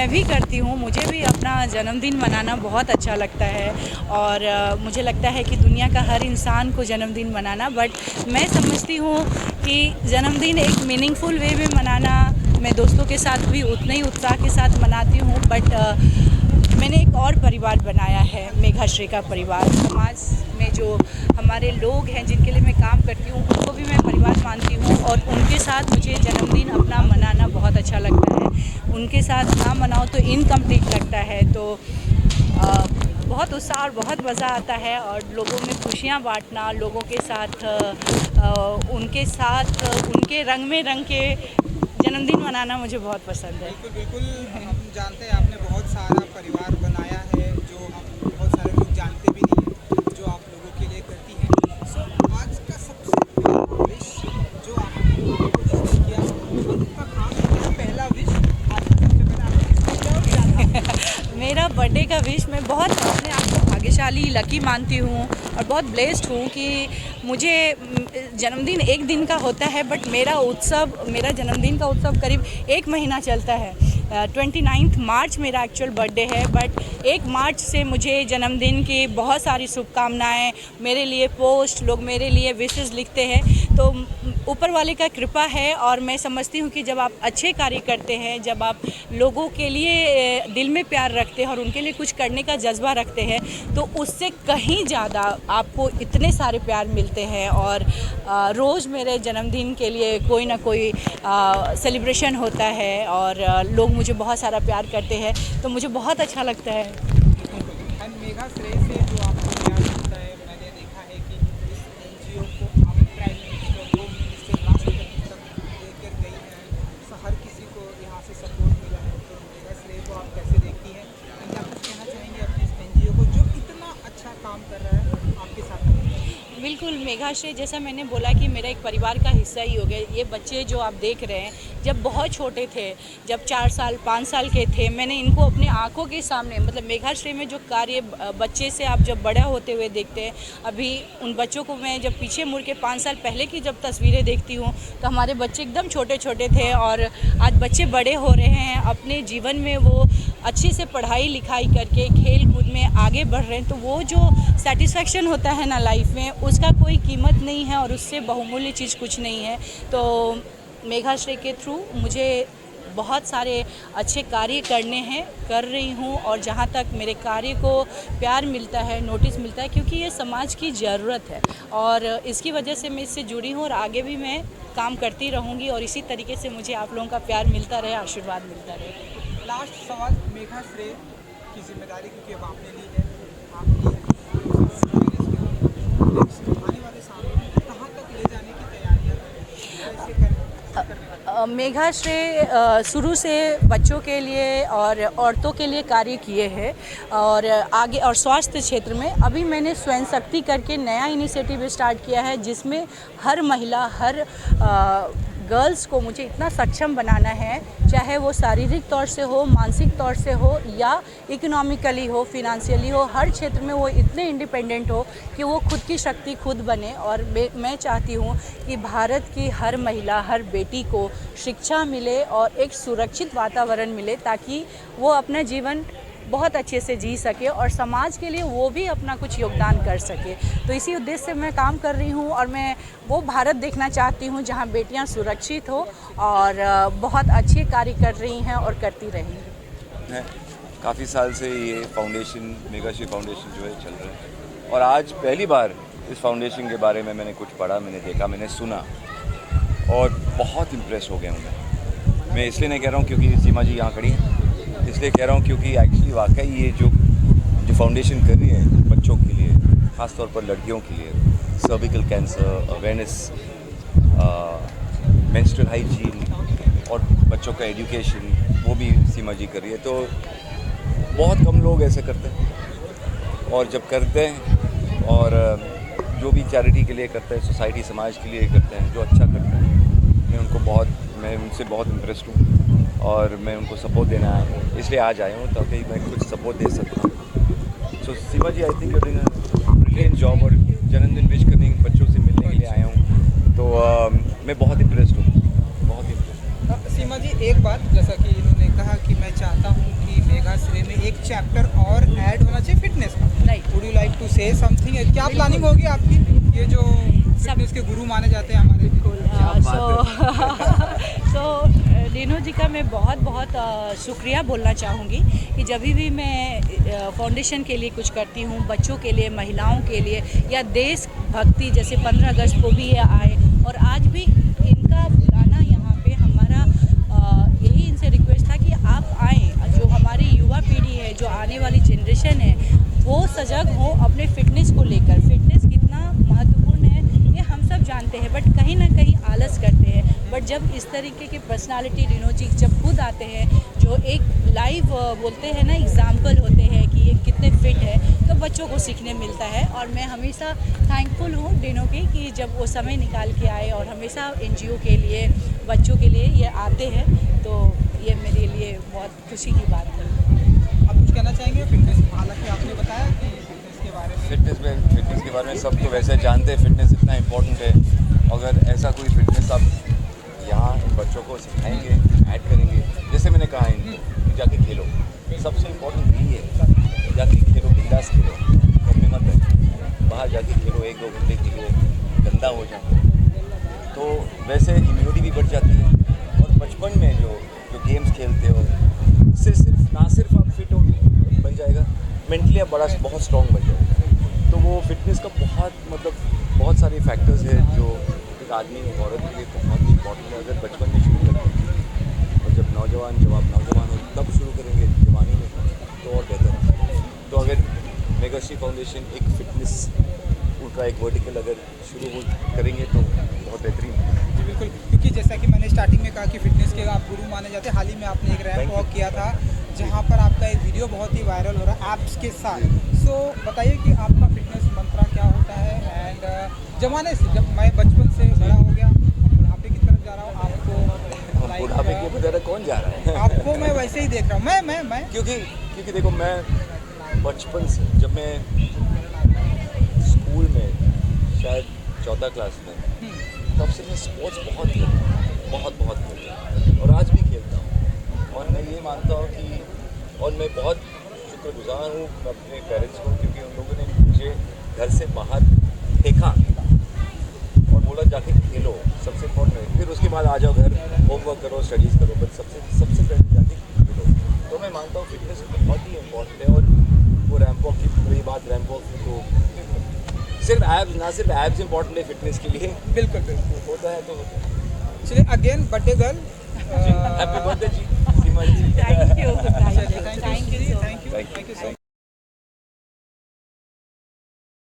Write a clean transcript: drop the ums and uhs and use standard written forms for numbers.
मैं भी करती हूँ, मुझे भी अपना जन्मदिन मनाना बहुत अच्छा लगता है और मुझे लगता है कि दुनिया का हर इंसान को जन्मदिन मनाना, बट मैं समझती हूँ कि जन्मदिन एक मीनिंगफुल वे में मनाना, मैं दोस्तों के साथ भी उतने ही उत्साह के साथ मनाती हूँ, बट मैंने एक और परिवार बनाया है, मेघाश्री का परिवार। समाज में जो हमारे लोग हैं जिनके लिए मैं काम करती हूँ उनको भी मैं परिवार मानती हूँ और उनके साथ मुझे जन्मदिन अपना मनाना बहुत अच्छा लगता है। उनके साथ ना मनाओ तो इनकम्प्लीट लगता है, तो बहुत उत्साह और बहुत मज़ा आता है और लोगों में खुशियाँ बांटना, लोगों के साथ उनके साथ उनके रंग में रंग के जन्मदिन मनाना मुझे बहुत पसंद है। बिल्कुल बिल्कुल, हम जानते हैं आपने बहुत सारा परिवार बनाया है जो हम बहुत सारे लोग जानते भी नहीं हैं, जो आप लोगों के लिए करती हैं। सो आज का सबसे पहला विश जो आपको जिसने किया वो इतना खास हो गया, पहला विश आज का सबसे पहले आपने किसने किया और क्या था? मेरा बर्थडे का विश, मैं बहुत अपने आप को भाग्यशाली लकी मानती हूँ और बहुत ब्लेस्ड हूँ कि मुझे जन्मदिन एक दिन का होता है, बट मेरा जन्मदिन का उत्सव करीब एक महीना चलता है। 29 मार्च मेरा एक्चुअल बर्थडे है, बट 1 मार्च से मुझे जन्मदिन की बहुत सारी शुभकामनाएं, मेरे लिए पोस्ट, लोग मेरे लिए विशेस लिखते हैं, तो ऊपर वाले का कृपा है। और मैं समझती हूँ कि जब आप अच्छे कार्य करते हैं, जब आप लोगों के लिए दिल में प्यार रखते हैं और उनके लिए कुछ करने का जज्बा रखते हैं, तो उससे कहीं ज़्यादा आपको इतने सारे प्यार मिलते हैं। और रोज़ मेरे जन्मदिन के लिए कोई ना कोई सेलिब्रेशन होता है और लोग मुझे बहुत सारा प्यार करते हैं, तो मुझे बहुत अच्छा लगता है। एंड मेघा श्रेय से जो आपको प्यार मिलता है, मैंने देखा है कि इस एनजीओ को आप प्राइम मिनिस्टर, होम मिनिस्टर, राष्ट्रपति तक लेकर गई हैं। सो हर किसी को यहाँ से सपोर्ट मिला है, तो मेघा श्रेय को आप कैसे देखती हैं? एंड आप कुछ कहना चाहेंगे अपने इस एनजीओ को जो इतना अच्छा काम कर रहा है आपके साथ? बिल्कुल, मेघाश्री जैसा मैंने बोला कि मेरा एक परिवार का हिस्सा ही हो गया। ये बच्चे जो आप देख रहे हैं, जब बहुत छोटे थे, जब 4 साल 5 साल के थे, मैंने इनको अपने आंखों के सामने, मतलब मेघाश्री में जो कार्य बच्चे से आप जब बड़ा होते हुए देखते हैं, अभी उन बच्चों को मैं जब पीछे मुड़ के 5 साल पहले की जब तस्वीरें देखती हूँ, तो हमारे बच्चे एकदम छोटे छोटे थे और आज बच्चे बड़े हो रहे हैं, अपने जीवन में वो अच्छे से पढ़ाई लिखाई करके खेल कूद में आगे बढ़ रहे हैं, तो वो जो सेटिस्फेक्शन होता है ना लाइफ में, उसका कोई कीमत नहीं है और उससे बहुमूल्य चीज़ कुछ नहीं है। तो मेघाश्री के थ्रू मुझे बहुत सारे अच्छे कार्य करने हैं, कर रही हूँ, और जहाँ तक मेरे कार्य को प्यार मिलता है, नोटिस मिलता है, क्योंकि ये समाज की ज़रूरत है और इसकी वजह से मैं इससे जुड़ी हूँ और आगे भी मैं काम करती रहूँगी और इसी तरीके से मुझे आप लोगों का प्यार मिलता रहे, आशीर्वाद मिलता रहे। लास्ट सवाल, मेघा श्रेय की जिम्मेदारी क्योंकि अब आपने ली है, आपकी नेक्स्ट आने वाले सालों में कहाँ तक ले जाने की तैयारियां कैसे करने वाले? मेघाश्री शुरू से बच्चों के लिए और औरतों के लिए कार्य किए हैं और आगे, और स्वास्थ्य क्षेत्र में अभी मैंने स्वयं शक्ति करके नया इनिशिएटिव स्टार्ट किया है, जिसमें हर महिला, हर गर्ल्स को मुझे इतना सक्षम बनाना है, चाहे वो शारीरिक तौर से हो, मानसिक तौर से हो या इकोनॉमिकली हो, फिनेंशियली हो, हर क्षेत्र में वो इतने इंडिपेंडेंट हो कि वो खुद की शक्ति खुद बने। और मैं चाहती हूँ कि भारत की हर महिला, हर बेटी को शिक्षा मिले और एक सुरक्षित वातावरण मिले, ताकि वो अपना जीवन बहुत अच्छे से जी सके और समाज के लिए वो भी अपना कुछ योगदान कर सके। तो इसी उद्देश्य से मैं काम कर रही हूँ और मैं वो भारत देखना चाहती हूँ जहाँ बेटियाँ सुरक्षित हो और बहुत अच्छे कार्य कर रही हैं और करती रहेंगी। काफ़ी साल से ये फाउंडेशन, मेघाश्री फाउंडेशन जो है चल रहा है और आज पहली बार इस फाउंडेशन के बारे में मैंने कुछ पढ़ा, मैंने देखा, मैंने सुना और बहुत इम्प्रेस हो गया हूँ। मैं इसलिए नहीं कह रहा हूँ क्योंकि सीमा जी यहाँ खड़ी हैं, इसलिए कह रहा हूँ क्योंकि एक्चुअली वाकई ये जो फाउंडेशन कर रही है बच्चों के लिए, ख़ास तौर पर लड़कियों के लिए, cervical cancer awareness, menstrual hygiene और बच्चों का एजुकेशन, वो भी सीमा जी कर रही है। तो बहुत कम लोग ऐसे करते हैं और जब करते हैं और जो भी चैरिटी के लिए करते हैं, सोसाइटी समाज के लिए करते हैं, जो अच्छा करते हैं, मैं उनसे बहुत इम्प्रेस्ड हूँ और मैं उनको सपोर्ट देना है, इसलिए आज आया हूँ ताकि मैं कुछ सपोर्ट दे सकता हूँ। So Seema ji, I think you are doing a brilliant job और जन्मदिन विश करने बच्चों से मिलने के लिए आया हूँ, तो मैं बहुत इम्प्रेस्ड हूँ, बहुत इम्प्रेस्ड। सीमा जी, एक बात, जैसा कि इन्होंने कहा कि मैं चाहता हूँ कि मेघा श्रेय में एक चैप्टर और ऐड होना चाहिए फिटनेस का। Right. Would you like to say something? क्या प्लानिंग होगी आपकी? ये जो फिटनेस के गुरु माने जाते हैं हमारे सो रीनू जी का मैं बहुत बहुत शुक्रिया बोलना चाहूँगी कि जब भी मैं फाउंडेशन के लिए कुछ करती हूँ, बच्चों के लिए, महिलाओं के लिए, या देश भक्ति जैसे 15 अगस्त को भी ये आए, और आज भी इनका बुलाना यहाँ पे हमारा यही इनसे रिक्वेस्ट था कि आप आएँ। जो हमारी युवा पीढ़ी है, जो आने वाली जनरेशन है, वो सजग हो अपने फिटनेस को लेकर। फिटनेस कितना महत्वपूर्ण है ये हम सब जानते हैं, बट कहीं ना कहीं आलस करते हैं। बट जब इस तरीके के पर्सनालिटी रीनू जी जब खुद आते हैं, जो एक लाइव बोलते हैं ना एग्जाम्पल होते हैं कि ये कितने फिट है, तो बच्चों को सीखने मिलता है। और मैं हमेशा थैंकफुल हूँ रीनू की कि जब वो समय निकाल के आए और हमेशा NGO के लिए, बच्चों के लिए ये आते हैं, तो ये मेरे लिए बहुत खुशी की बात है। आप कुछ कहना चाहेंगे फिटनेस? हालांकि आपने बताया कि फिटनेस के बारे में फिटनेस के बारे में सब तो वैसे जानते हैं, फिटनेस इतना इम्पोर्टेंट है। अगर ऐसा कोई फिटनेस आप यहाँ इन बच्चों को सिखाएंगे, ऐड करेंगे, जैसे मैंने कहा इनको कि जाके खेलो, सबसे इम्पोर्टेंट यही है, जाके खेलो, बिंदास खेलो, घर में मत रहो, बाहर जाके खेलो, 1-2 घंटे खेलो, गंदा हो जाओ, तो वैसे इम्यूनिटी भी बढ़ जाती है। और बचपन में जो गेम्स खेलते हो, उससे ना सिर्फ आप फिट हो बन जाएगा, मेंटली आप बहुत स्ट्रॉन्ग बन जाएगा। तो वो फिटनेस का बहुत सारे फैक्टर्स है जो एक आदमी औरत के लिए बहुत ही इम्पोर्टेंट है। अगर बचपन में शुरू करें और जब आप नौजवान हो तब शुरू करेंगे जवानी में, तो और बेहतर है। तो अगर मेघा श्री फाउंडेशन एक फिटनेस उनका एक वर्टिकल अगर शुरू करेंगे तो बहुत बेहतरीन है। जी बिल्कुल, क्योंकि जैसा कि मैंने स्टार्टिंग में कहा कि फिटनेस के आप गुरु माने जाते हैं। हाल ही में आपने एक रैंप वॉक किया था जहाँ पर आपका एक वीडियो बहुत ही वायरल हो रहा है एप्स के साथ। सो बताइए कि आपका फिटनेस मंत्रा क्या होता है? एंड जमाने से, जब मैं बचपन से बड़ा हो गया, बुढ़ापे की तरफ जा रहा हूँ, आपको बुढ़ापे की वजह कौन जा रहा है? आपको मैं वैसे ही देख रहा हूँ। मैं क्योंकि देखो, मैं बचपन से, जब मैं स्कूल में शायद 4th क्लास में, तब से मैं स्पोर्ट्स बहुत खेलता हूँ और आज भी खेलता हूँ। और मैं ये मानता हूँ कि, और मैं बहुत शुक्रगुजार हूँ अपने पेरेंट्स को, क्योंकि उन लोगों ने मुझे घर से बाहर फेंका और बोला जाके खेलो, सबसे इम्पोर्टेंट है। फिर उसके बाद आ जाओ घर, होमवर्क करो, स्टडीज़ करो, बट सबसे पहले जाके खेलो। तो मैं मानता हूँ फिटनेस बहुत ही इम्पोर्टेंट है। और वो रैंप वॉक की पूरी बात, रैंप वॉक की तो सिर्फ एब्स इम्पोर्टेंट है फिटनेस के लिए, बिल्कुल होता है तो होता है। चलिए, again birthday girl, happy birthday ji, Seema ji. Thank you thank you so much. Thank you.